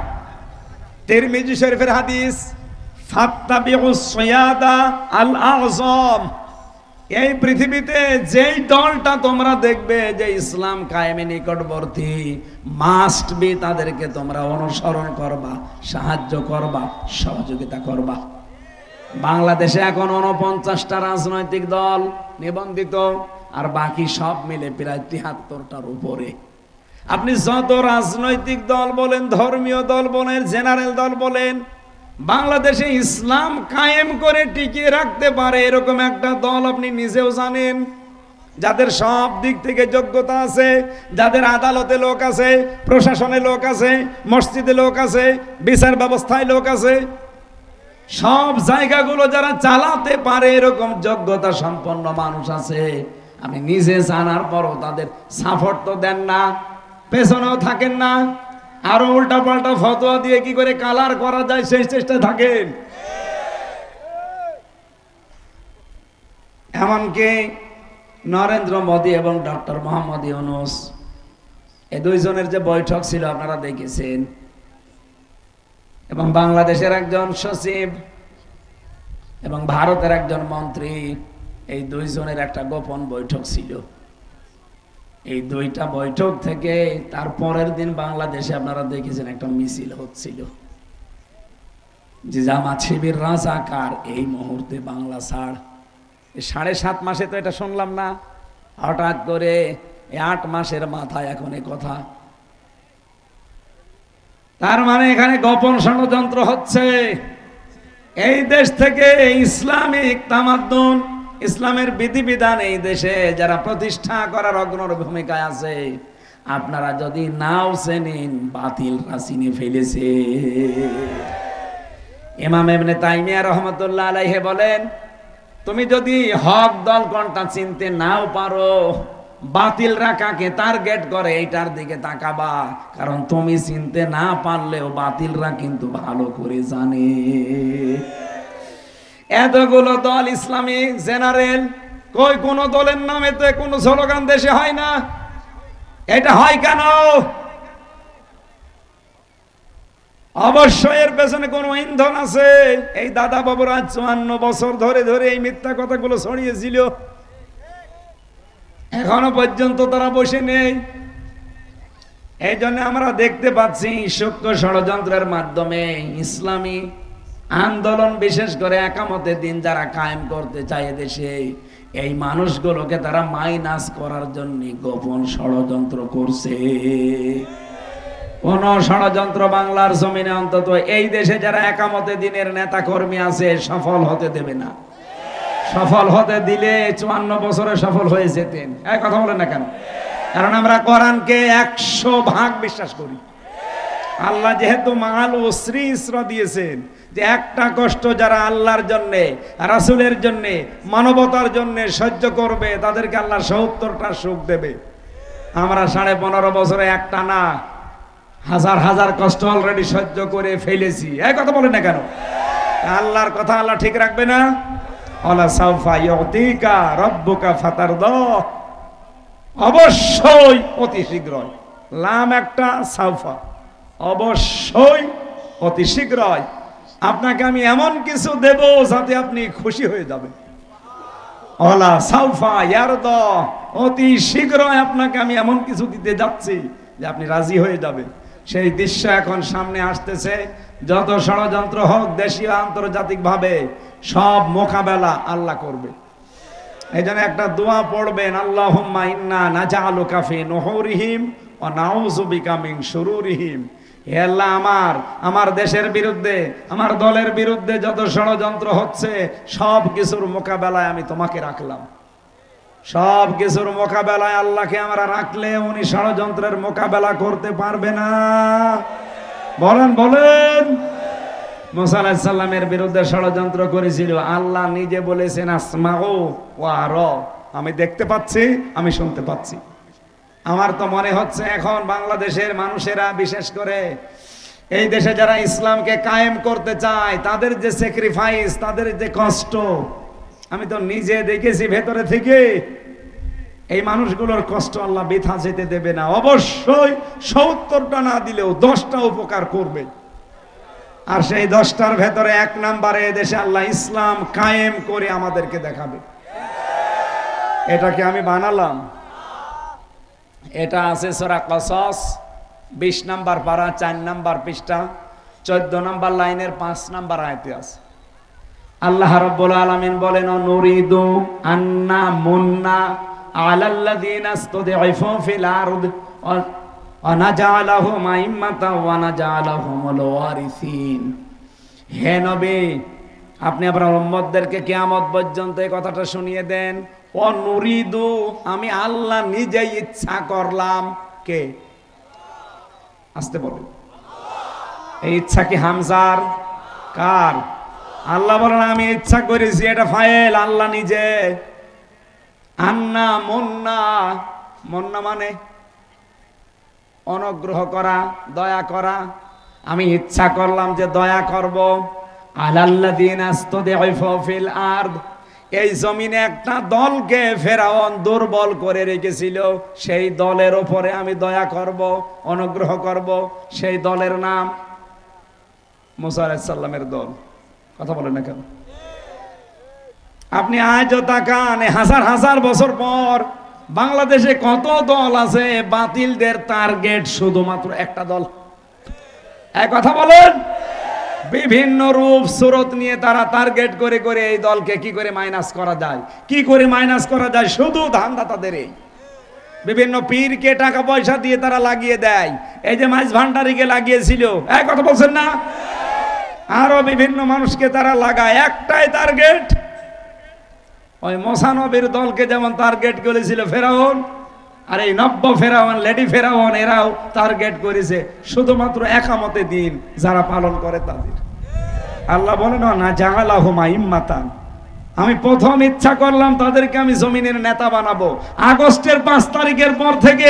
তিরমিজি শরীফের হাদিস, ফাত্তাবিউস সিয়াদা আল আযম। এই পৃথিবীতে যেই দলটা তোমরা দেখবে যে ইসলাম কায়েমে নিকটবর্তী, মাস্ট বি তাদেরকে তোমরা অনুসরণ করবা, সাহায্য করবা, সহযোগিতা করবা। বাংলাদেশে এখন 49টা রাজনৈতিক দল নিবন্ধিত, আর বাকি সব মিলে প্রায় 73টার উপরে। আপনি যত রাজনৈতিক দল বলেন, ধর্মীয় দল বলেন, জেনারেল দল বলেন, বাংলাদেশে ইসলাম কায়েম করে টিকিয়ে রাখতে পারে এরকম একটা দল আপনি নিজেও জানেন, যাদের সব দিক থেকে যোগ্যতা আছে, যাদের আদালতে লোক আছে, প্রশাসনে লোক আছে, মসজিদে লোক আছে, বিচার ব্যবস্থায় লোক আছে, সব জায়গাগুলো যারা চালাতে পারে এরকম যোগ্যতা সম্পন্ন মানুষ আছে। আপনি নিজে জানার পরও তাদের সাপোর্ট তো দেন না, পেছনেও থাকেন না, আরো উল্টা পাল্টা ফতোয়া দিয়ে কি করে কালার করা যায় সেই চেষ্টায় থাকেন। এমনকি নরেন্দ্র মোদী এবং ডক্টর মোহাম্মদ ইউনূস এই দুইজনের যে বৈঠক ছিল আপনারা দেখেছেন, এবং বাংলাদেশের একজন সচিব এবং ভারতের একজন মন্ত্রী, এই দুইজনের একটা গোপন বৈঠক ছিল। এই দুইটা বৈঠক থেকে তার পরের দিন বাংলাদেশে আপনারা দেখেছেন একটা মিছিল হচ্ছিল যে জামাত শিবির রাজাকার, এই মুহূর্তে বাংলা ছাড়। 7.5 মাসে তো এটা শুনলাম না, হঠাৎ করে 8 মাসের মাথায় এখন এ কথা। তার মানে এখানে গোপন ষড়যন্ত্র হচ্ছে। এই দেশ থেকে ইসলামিক তামাদ্দুন, ইসলামের বিধিবিধান এই দেশে যারা প্রতিষ্ঠা করার অগ্রণী ভূমিকায় আছে, আপনারা যদি নাও চেনেন, বাতিলরা চিনে ফেলেছে। ইমাম ইবনে তাইমিয়া রাহমাতুল্লাহ আলাইহি বলেন, তুমি যদি হক দল কোনটা চিনতে নাও পারো, বাতিলরা কাকে টার্গেট করে এইটার দিকে তাকাবা, কারণ তুমি চিনতে না পারলেও বাতিলরা কিন্তু ভালো করে জানে। এতগুলো দল ইসলামী জেনারেল, কই কোন দলের নামে তো কোনো স্লোগান দেশে হয় না। এটা হয় কেন? অবশ্যই এর পেছনে কোনো ইন্ধন আছে। এই দাদা বাবুরা 54 বছর ধরে ধরে এই মিথ্যা কথাগুলো ছড়িয়েছিল, এখনো পর্যন্ত তারা বসে নেই। এই জন্য আমরা দেখতে পাচ্ছি সূক্ষ্ম ষড়যন্ত্রের মাধ্যমে ইসলামী আন্দোলন, বিশেষ করে একামতের দিন যারা কায়েম করতে চায় দেশে, এই মানুষগুলোকে তারা মাইনাস করার জন্য গোপন ষড়যন্ত্র করছে। কোন ষড়যন্ত্র বাংলার জমিনে, অন্তত এই দেশে যারা একামতে দিনের নেতা কর্মী আছে, সফল হতে দেবে না। সফল হতে দিলে 54 বছরে সফল হয়ে যেতেন। এই কথা বলেন না কেন? কারণ আমরা কোরআনকে 100% বিশ্বাস করি। আল্লাহ যেহেতু মাল ও শ্রী ইসরা দিয়েছেন, যে একটা কষ্ট যারা আল্লাহর জন্যে, রাসূলের জন্যে, মানবতার জন্যে সহ্য করবে, তাদেরকে আল্লাহ 70টা সুখ দেবে। আমরা 15.5 বছরে একটা না, হাজার হাজার কষ্ট অলরেডি সহ্য করে ফেলেছি। এই কথা বলেন না কেন? আল্লাহর কথা আল্লাহ ঠিক রাখবে না? ওয়ালা সাউফা ইউতিকা রাব্বুকা ফাতারদা, অবশ্যই অতি শীঘ্রই, লাম একটা সাউফা, অবশ্যই অতি শীঘ্রই আপনাকে আমি এমন কিছু দেব যাতে আপনি খুশি হয়ে যাবেন। ওয়ালা সাউফা ইয়ারদা, অতি শীঘ্রই আপনাকে আমি এমন কিছু দিতে যাচ্ছি যে আপনি রাজি হয়ে যাবেন। সেই দৃশ্য এখন সামনে আসতেছে। যত ষড়যন্ত্র হোক, দেশীয় আন্তর্জাতিক ভাবে, সব মোকাবেলা আল্লাহ করবে। এই জন্য একটা দোয়া পড়বেন, আল্লাহুম্মা ইন্না নাজআলুকা ফি নুহুরিহিম ওয়া নাউযু বিকা মিন শুরুরিহিম। হে আল্লাহ, আমার দেশের বিরুদ্ধে, আমার দলের বিরুদ্ধে যত ষড়যন্ত্র হচ্ছে, সব কিছুর মোকাবেলায় আমি তোমাকে রাখলাম। সব কিছুর মোকাবেলায় আল্লাহকে আমরা রাখলে উনি ষড়যন্ত্রের মোকাবেলা করতে পারবে না। বলেন বলেন। মুসা আলাইহিস সালামের বিরুদ্ধে ষড়যন্ত্র করেছিল, আল্লাহ নিজে বলেছেন আসমাউ ওয়া আরা, আমি দেখতে পাচ্ছি, আমি শুনতে পাচ্ছি। আমার তো মনে হচ্ছে এখন বাংলাদেশের মানুষেরা, বিশেষ করে এই দেশে যারা ইসলামকে কায়েম করতে চায়, তাদের যে স্যাক্রিফাইস, তাদের যে কষ্ট, আমি তো নিজে দেখেছি ভেতরে থেকে। এই মানুষগুলোর কষ্ট আল্লাহ বৃথা যেতে দেবে না। অবশ্যই 70টা না দিলেও 10টা উপকার করবে। আর সেই 10টার ভেতরে 1 নম্বরে দেশে আল্লাহ ইসলাম কায়েম করে আমাদেরকে দেখাবে। এটাকে আমি বানালাম, এটা আছে সূরা কসস 20 নম্বর পারা 4 নম্বর পৃষ্ঠা 14 নম্বর লাইনের 5 নম্বর আয়াতে আছে। আল্লাহ রাব্বুল আলামিন বলেন, নুরিদু আন্না মুন্না আলাল্লাযিনা ইসতুদঈফু ফিল আরদ ওয়া নাজআলাহুম আইম্মাতাও ওয়া নাজআলাহুমুল ওয়ারিসিন। হে নবী, আপনি আপনার উম্মতদেরকে কিয়ামত পর্যন্ত এই কথাটা শুনিয়ে দেন, ও নুরিদু, আমি আল্লাহ নিজেই ইচ্ছা করলাম। কে? আসতে বলেন। এই ইচ্ছা কি হামজার? কার? আল্লাহ বলেন আমি ইচ্ছা করেছি, এটা ফাইল আল্লাহ নিজে। আন্না মুন্না, মুন্না মানে অনুগ্রহ করা, দয়া করা। আমি ইচ্ছা করলাম যে দয়া করব। আলাল্লাযিনা আস্তাদঈফু ফিল আরদ, এই জমিনে একটা দলকে ফেরাউন দুর্বল করে রেখেছিল, সেই দলের উপরে আমি দয়া করব, অনুগ্রহ করব। সেই দলের নাম মুসা আলাইহিস সালামের দল। কথা বলেন না কেন? আপনি আজও তাকান, হাজার হাজার বছর পর বাংলাদেশে কত দল আছে, বাতিলদের টার্গেট শুধুমাত্র একটা দল। এক কথা বলেন, বিভিন্ন রূপ সুরত নিয়ে তারা টার্গেট করে করে এই দলকে কি করে মাইনাস করা যায়, কি করে মাইনাস করা যায়, শুধু ধান্দা তাদের এই। বিভিন্ন পীরকে টাকা পয়সা দিয়ে তারা লাগিয়ে দেয়। এই যে মাইজ ভান্ডারীকে লাগিয়েছিল, এক কথা বলছেন না? আরো বিভিন্ন মানুষকে তারা লাগায়, একটাই টার্গেট। ওই মুসা নবীর দলকে যেমন টার্গেট করেছিল ফেরাউন, আর এই নব্য ফেরাউন, লেডি ফেরাউন, এরাও টার্গেট করেছে শুধুমাত্র একামতে দিন যারা পালন করে তাদের। আল্লাহ বলেন না জাআলাহুম আইম্মাতান, আমি প্রথম ইচ্ছা করলাম তাদেরকে আমি জমিনের নেতা বানাবো। আগস্টের 5 তারিখের পর থেকে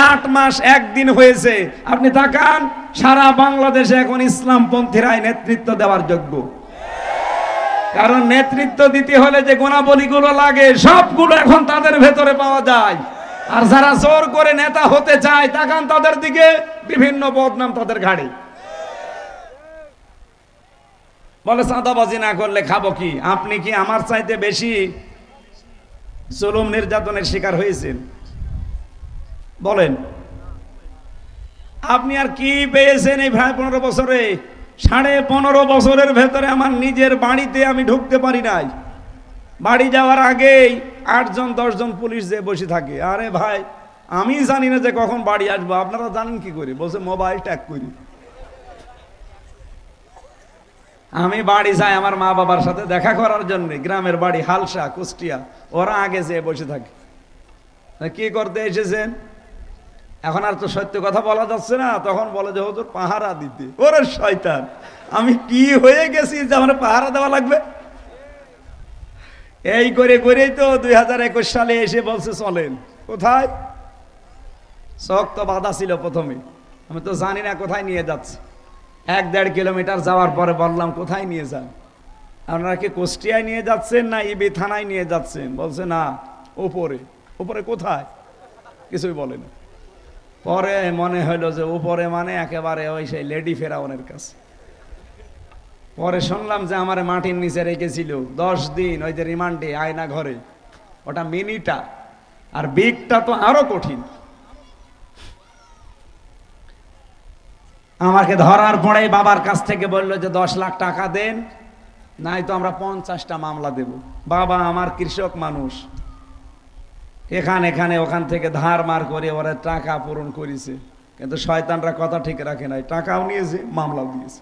8 মাস 1 দিন হয়েছে, আপনি তাকান, সারা বাংলাদেশে এখন ইসলামপন্থীরাই নেতৃত্ব দেওয়ার যোগ্য। কারণ নেতৃত্ব দিতে হলে যে গুণাবলীগুলো লাগে সবগুলো এখন তাদের ভেতরে পাওয়া যায়। আর যারা জোর করে নেতা হতে চায়, তাকান তাদের দিকে, বিভিন্ন বদনাম তাদের ঘাড়ে। বলে চাঁদাবাজি না করলে খাবো কি? আপনি কি আমার চাইতে বেশি জুলুম নির্যাতনের শিকার হয়েছেন? বলেন, আপনি আর কি পেয়েছেন এই 15 বছরে? 15.5 বছরের ভেতরে আমার নিজের বাড়িতে আমি ঢুকতে পারি নাই। বাড়ি যাওয়ার আগেই 8 জন 10 জন পুলিশ যে বসে থাকে। আরে ভাই, আমি জানি না যে কখন বাড়ি আসবো, আপনারা জানেন কি করে? বলছে মোবাইল ট্যাগ করি। আমি বাড়ি যাই আমার মা বাবার সাথে দেখা করার জন্য, গ্রামের বাড়ি হালসা, কুষ্টিয়া। ওরা আগে যেয়ে বসে থাকে। কি করতে এসেছেন? এখন আর তো সত্য কথা বলা যাচ্ছে না, তখন বলে যে হুজুর পাহারা দিতে। ওরে শয়তান, আমি কি হয়ে গেছি যে আমার পাহারা দেওয়া লাগবে? এই করে করেই তো 2021 সালে এসে বলছে চলেন। কোথায়? চক তো বাধা ছিল প্রথমে, আমি তো জানি না কোথায় নিয়ে যাচ্ছে। 1-1.5 কিলোমিটার যাওয়ার পরে বললাম কোথায় নিয়ে যান? আপনারা কি কুষ্টিয়ায় নিয়ে যাচ্ছেন না ইবি থানায় নিয়ে যাচ্ছেন? বলছে না, উপরে। উপরে কোথায়? কিছুই বলে না। পরে মনে হইলো যে উপরে মানে একেবারে ওই সেই লেডি ফেরাউনের কাছে। পরে শুনলাম যে আমার মাটির নিচে রেখেছিল 10 দিন, ওই যে রিমান্ডে আয়না ঘরে। ওটা মিনিটা, আর বিগটা তো আরো কঠিন। আমাকে ধরার পরেই বাবার কাছ থেকে বললো যে 10 লাখ টাকা দেন, নাই তো আমরা 50টা মামলা দেব। বাবা আমার কৃষক মানুষ, এখানে ওখান থেকে ধার মার করে ওরা টাকা পূরণ করেছে, কিন্তু শয়তানরা কথা ঠিক রাখে নাই, টাকাও নিয়েছে, মামলাও দিয়েছে।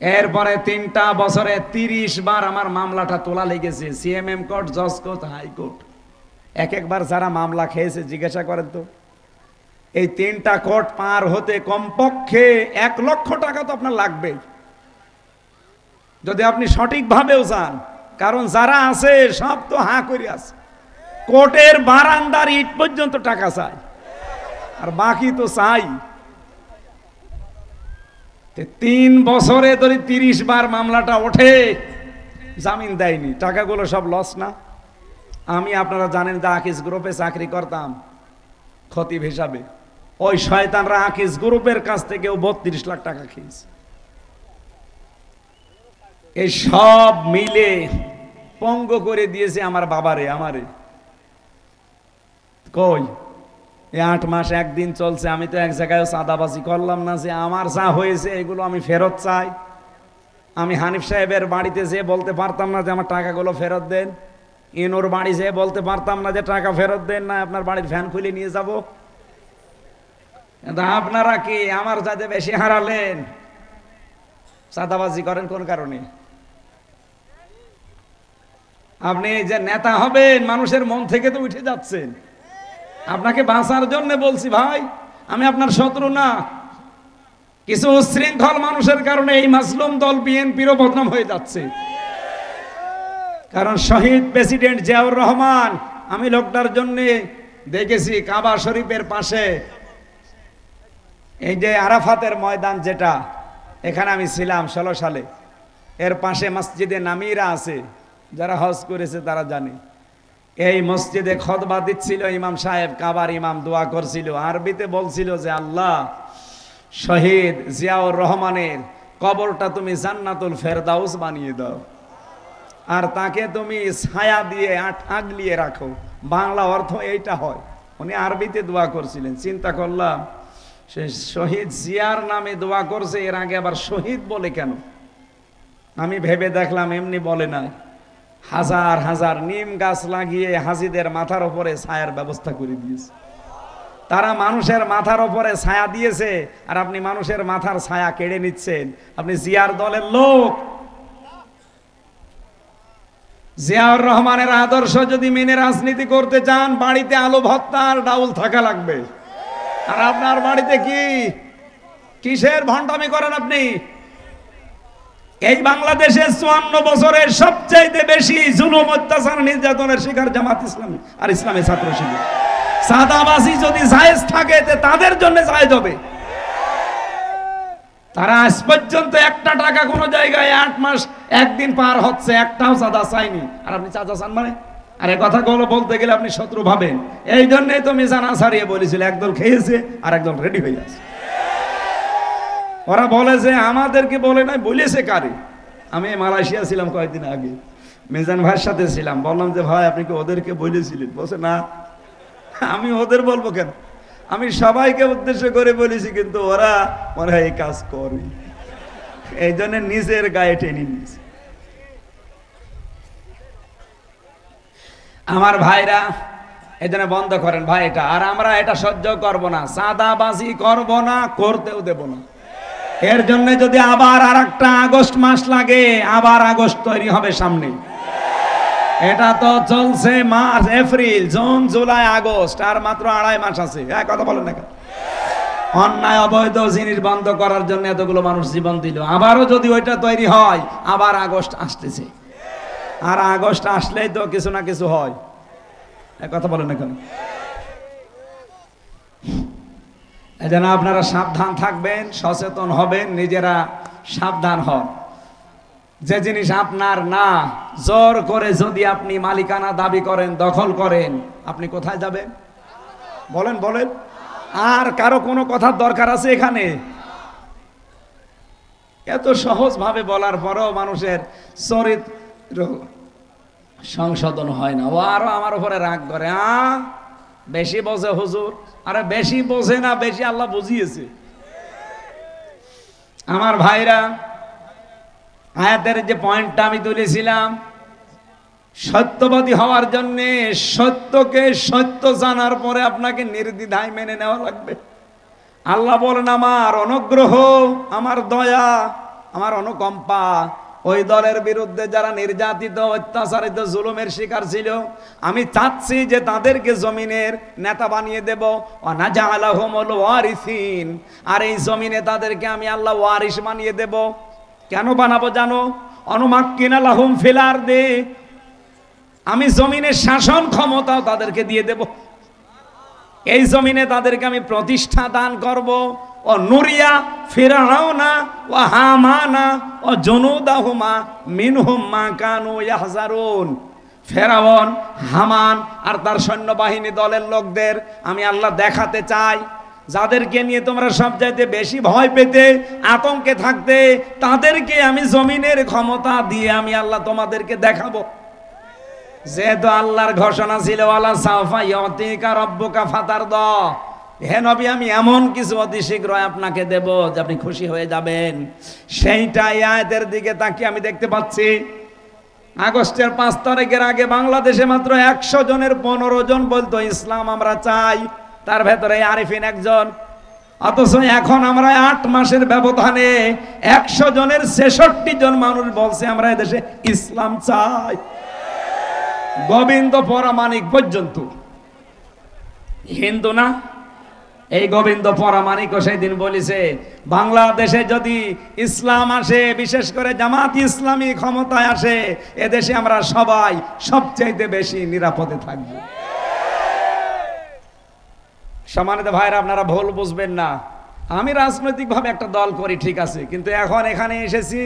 এরপরে 3টা বছরে 30 বার আমার মামলাটা তোলা লেগেছে, সিএমএম কোর্ট, জজ কোর্ট, হাইকোর্ট। একবার যারা মামলা খেয়েছে জিজ্ঞাসা করেন তো, এই 3টা কোর্ট পার হতে কমপক্ষে 1 লক্ষ টাকা তো আপনার লাগবে, যদি আপনি সঠিকভাবেও যান। কারণ যারা আছে সব তো হাঁ করে আছে, কোর্টের বারান্দার ইট পর্যন্ত টাকা চাই, আর বাকি তো চাই। 3 বছরে ধরে 30 বার মামলাটা ওঠে, জামিন দেয়নি, টাকাগুলো সব লস না? আমি, আপনারা জানেন যে আকিস গ্রুপে চাকরি করতাম খতিব হিসাবে, ওই শয়তানরা আকিস গ্রুপের কাছ থেকেও 32 লাখ টাকা খেয়েছে। এই সব মিলে পঙ্গু করে দিয়েছে আমার বাবারে, আমারে। কই এই 8 মাস 1 দিন চলছে, আমি তো এক জায়গায় চাঁদাবাজি করলাম না যে আমার যা হয়েছে এগুলো আমি ফেরত চাই। আমি হানিফ সাহেবের বাড়িতে যেয়ে বলতে পারতাম না যে আমার টাকাগুলো ফেরত দেন, ইনোর বাড়ি যেয়ে বলতে পারতাম না যে টাকা ফেরত দেন, না আপনার বাড়ির ফ্যান খুলে নিয়ে যাব। কিন্তু আপনারা কি আমার যাতে বেশি হারালেন? চাঁদাবাজি করেন কোন কারণে? আপনি যে নেতা হবেন মানুষের মন থেকে তো উঠে যাচ্ছেন। আপনাকে বাঁচার জন্য বলছি ভাই, আমি আপনার শত্রু না। কিছু উচ্ছৃঙ্খল মানুষের কারণে এই মাসলুম দল বিএনপিরও বদনাম হয়ে যাচ্ছে। কারণ শহীদ প্রেসিডেন্ট জিয়াউর রহমান, আমি লোকটার জন্য দেখেছি কাবা শরীফের পাশে এই যে আরাফাতের ময়দান, যেটা এখানে আমি ছিলাম 16 সালে, এর পাশে মসজিদে নামিরা আছে, যারা হজ করেছে তারা জানে। এই মসজিদে খুতবা দিচ্ছিল ইমাম সাহেব, কাবার ইমাম দোয়া করছিল, আরবিতে বলছিল যে আল্লাহ, শহীদ জিয়াউর রহমানের কবরটা তুমি জান্নাতুল ফেরদাউস বানিয়ে দাও, আর তাকে তুমি ছায়া দিয়ে আগলিয়ে রাখো। বাংলা অর্থ এইটা হয়। উনি আরবিতে দোয়া করছিলেন। চিন্তা করলাম, সে শহীদ জিয়ার নামে দোয়া করছে, এর আগে আবার শহীদ বলে কেন? আমি ভেবে দেখলাম এমনি বলে নাই, হাজার হাজার নিম গাছ লাগিয়ে হাজিদের মাথার উপরে ছায়ার ব্যবস্থা করে দিয়েছে। তারা মানুষের মাথার উপরে ছায়া দিয়েছে, আর আপনি মানুষের মাথার ছায়া কেড়ে নিচ্ছেন। আপনি জিয়ার দলের লোক। জিয়াউর রহমানের আদর্শ যদি মেনে রাজনীতি করতে চান, বাড়িতে আলু ভর্তা আর ডাউল থাকা লাগবে। আর আপনার বাড়িতে কি কিসের ভণ্ডামি করেন আপনি? এই বাংলাদেশে 54 বছরের সবচেয়ে বেশি জুলুম, অত্যাচার, নির্যাতনের শিকার জামাত ইসলামী আর ইসলামী ছাত্র শিবির। সাদাবাজি যদি জায়েজ থাকে তাদের জন্য জায়েজ হবে। তারা আজ পর্যন্ত একটা টাকা কোনো জায়গায় 8 মাস 1 দিন পার হচ্ছে, একটাও চাঁদা চাইনি। আর আপনি চাঁদা চান মানে? আর এই কথাগুলো বলতে গেলে আপনি শত্রু ভাবেন। এই জন্যই তো মিজান আসারিয়ে বলেছিল, একদল খেয়েছে আর একদল রেডি হয়ে আছে। ওরা বলে যে আমাদেরকে বলে নাই, বলেছে কারে? আমি মালয়েশিয়া ছিলাম কয়েকদিন আগে, মিজান ভাইয়ের সাথে ছিলাম। বললাম যে ভাই আপনি কি ওদেরকে বলেছিলেন? বলছে না, আমি ওদের বলবো কেন, আমি সবাইকে উদ্দেশ্য করে বলেছি, কিন্তু ওরা মনে হয় এই কাজ করে, এই জন্য নিজের গায়ে টেনে নিয়েছে। আমার ভাইরা এই জন্য বন্ধ করেন ভাই এটা। আর আমরা এটা সহ্য করব না, চাঁদাবাজি করব না, করতেও দেব না। এর জন্য যদি আবার আরেকটা আগস্ট মাস লাগে, আবার আগস্ট তৈরি হবে সামনে। এটা তো চলছে March, April, June, July, August, আর মাত্র 2.5 মাস আছে। কথা বলেন না কেন? অন্যায় অবৈধ জিনিস বন্ধ করার জন্য এতগুলো মানুষ জীবন দিল। আবারও যদি ওইটা তৈরি হয়, আবার আগস্ট আসতেছে। আর আগস্ট আসলেই তো কিছু না কিছু হয়। কথা বলেন না কেন? এই জন্য আপনারা সাবধান থাকবেন, সচেতন হবেন, নিজেরা সাবধান হন। যে জিনিস আপনার না, জোর করে যদি আপনি মালিকানা দাবি করেন, দখল করেন, আপনি কোথায় যাবেন? বলেন বলেন। আর কারো কোনো কথার দরকার আছে এখানে? এত সহজ ভাবে বলার পরেও মানুষের চরিত্র সংশোধন হয় না। ও আরো আমার উপরে রাগ করে, বেশি বোঝে হুজুর। আরে বেশি বোঝে না, বেশি আল্লাহ বুঝিয়েছে। আমার ভাইরা, আয়াতের যে পয়েন্টটা আমি তুলেছিলাম, সত্যবাদী হওয়ার জন্য সত্যকে সত্য জানার পরে আপনাকে নির্দ্বিধায় মেনে নেওয়া লাগবে। আল্লাহ বলেন আমার অনুগ্রহ, আমার দয়া, আমার অনুকম্পা ওই দলের বিরুদ্ধে যারা নির্যাতিত, অত্যাচারিত, জুলুমের শিকার ছিল, আমি চাচ্ছি যে তাদেরকে জমিনের নেতা বানিয়ে দেব। ওয়ানাজআলাহুমুল ওয়ারিসিন, আর এই জমিনে তাদেরকে আমি আল্লাহ ওয়ারিস বানিয়ে দেব। কেন বানাবো জানো? অনুমাক্কিনা লাহুম ফিল আরদি, আমি জমিনের শাসন ক্ষমতাও তাদেরকে দিয়ে দেব। এই জমিনে তাদেরকে আমি প্রতিষ্ঠা দান করব। ও নুরিয়া ফিরআউনা ওয়া হামানা ও জুনুদাহুমা মিনহুম মা কানু ইয়াহজারুন। ফেরাউন, হামান আর তার সৈন্যবাহিনী দলের লোকদের আমি আল্লাহ দেখাতে চাই, যাদেরকে নিয়ে তোমরা সবচাইতে বেশি ভয় পেতে, আতঙ্কে থাকতে, তাদেরকে আমি জমিনের ক্ষমতা দিয়ে আমি আল্লাহ তোমাদেরকে দেখাবো। যেহেতু আল্লাহর ঘোষণা ছিল ওয়ালা সাওফা ইউতিকা রাব্বুকা ফাতারদা, হে নবী আমি এমন কিছু অতি শীঘ্রই আপনাকে দেব যে আপনি খুশি হয়ে যাবেন। সেইটাই আয়াতের দিকে তাকিয়ে আমি দেখতে পাচ্ছি। আগস্টের 5 তারিখের আগে বাংলাদেশে মাত্র 100 জনের 15 জন বলতো ইসলাম আমরা চাই, তার ভেতরে আরিফিন একজন। অথচ এখন আমরা 8 মাসের ব্যবধানে 100 জনের 66 জন মানুষ বলছে আমরা এদেশে ইসলাম চাই। গোবিন্দ পরামানিক পর্যন্ত হিন্দু না, এই গোবিন্দ পরামানিক সেই দিন বলেছে, বাংলাদেশে যদি ইসলাম আসে, বিশেষ করে জামাত ইসলামী ক্ষমতায় আসে, এদেশে আমরা সবাই সবচাইতে বেশি নিরাপদে থাকবো। সম্মানিত ভাইরা, আপনারা ভুল বুঝবেন না, আমি রাজনৈতিকভাবে একটা দল করি ঠিক আছে, কিন্তু এখন এখানে এসেছি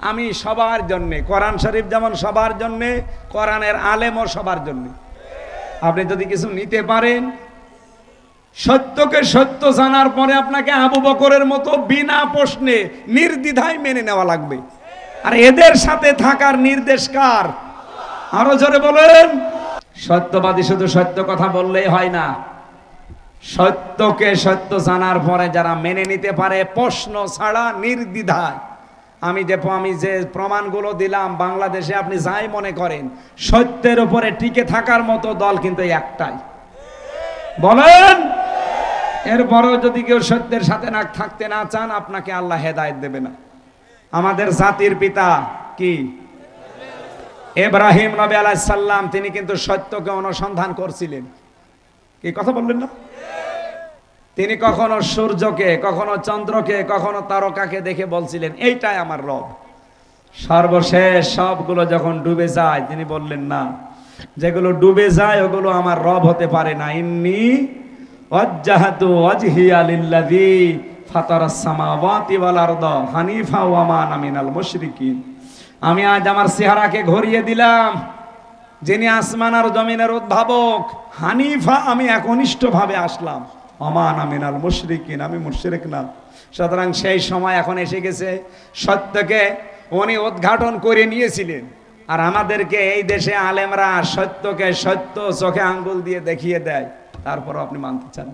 আমি সবার জন্যে, কোরআন শরীফ যেমন সবার জন্যে, কোরআনের আলেমও সবার জন্যে। আপনি যদি কিছু নিতে পারেন, সত্যকে সত্য জানার পরে আপনাকে আবু বকরের মতো বিনা প্রশ্নে নির্দ্বিধায় মেনে নেওয়া লাগবে। আর এদের সাথে থাকার নির্দেশ কার? আরো জোরে বলেন। সত্যবাদী শুধু সত্য কথা বললেই হয় না, সত্যকে সত্য জানার পরে যারা মেনে নিতে পারে প্রশ্ন ছাড়া নির্দ্বিধায়। আমি যে প্রমাণগুলো দিলাম, বাংলাদেশে আপনি যাই মনে করেন, সত্যের উপরে টিকে থাকার মতো দল কিন্তু একটাই। বলেন। এরপরেও যদি কেউ সত্যের সাথে থাকতে না চান, আপনাকে আল্লাহ হেদায়েত দেবে না। আমাদের জাতির পিতা কি? ইব্রাহিম নবী আলাইহিস সালাম, তিনি কিন্তু সত্যকে অনুসন্ধান করছিলেন। কি কথা বললেন না? তিনি কখনো সূর্যকে, কখনো চন্দ্রকে, কখনো তারকাকে দেখে বলছিলেন এইটাই আমার রব। সর্বশেষ সবগুলো যখন ডুবে যায়, তিনি বললেন না, যেগুলো ডুবে যায় ওগুলো আমার রব হতে পারে না। ইন্নী ওয়াজ্জাহাতু ওয়াজহিয়া লিল্লাযী ফাতারাস সামাওয়াতি ওয়াল আরদা হানিফা ওয়া মা আনা মিনাল মুশরিকিন। আমি আজ আমার চেহারাকে ঘুরিয়ে দিলাম, যিনি আসমান আর জমিনের উদ্ভাবক, হানিফা, আমি একনিষ্ঠভাবে আসলাম, ওয়া মা আনা মিনাল মুশরিকিন, আমি মুশরিক না। সুতরাং সেই সময় এখন এসে গেছে, সত্যকে উনি উদ্ঘাটন করে নিয়েছিলেন। আর আমাদেরকে এই দেশে আলেমরা সত্যকে সত্য চোখে আঙ্গুল দিয়ে দেখিয়ে দেয়, তারপরও আপনি মানতে চান।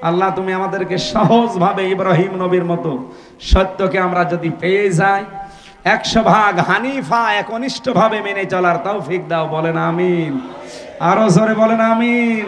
আল্লাহ, তুমি আমাদেরকে সহজভাবে ইব্রাহিম নবীর মতো সত্যকে আমরা যদি পেয়ে যাই, 100% হানিফা, একনিষ্ঠভাবে মেনে চলার তৌফিক দাও। বলেন আমিন। আরো জোরে বলেন আমিন।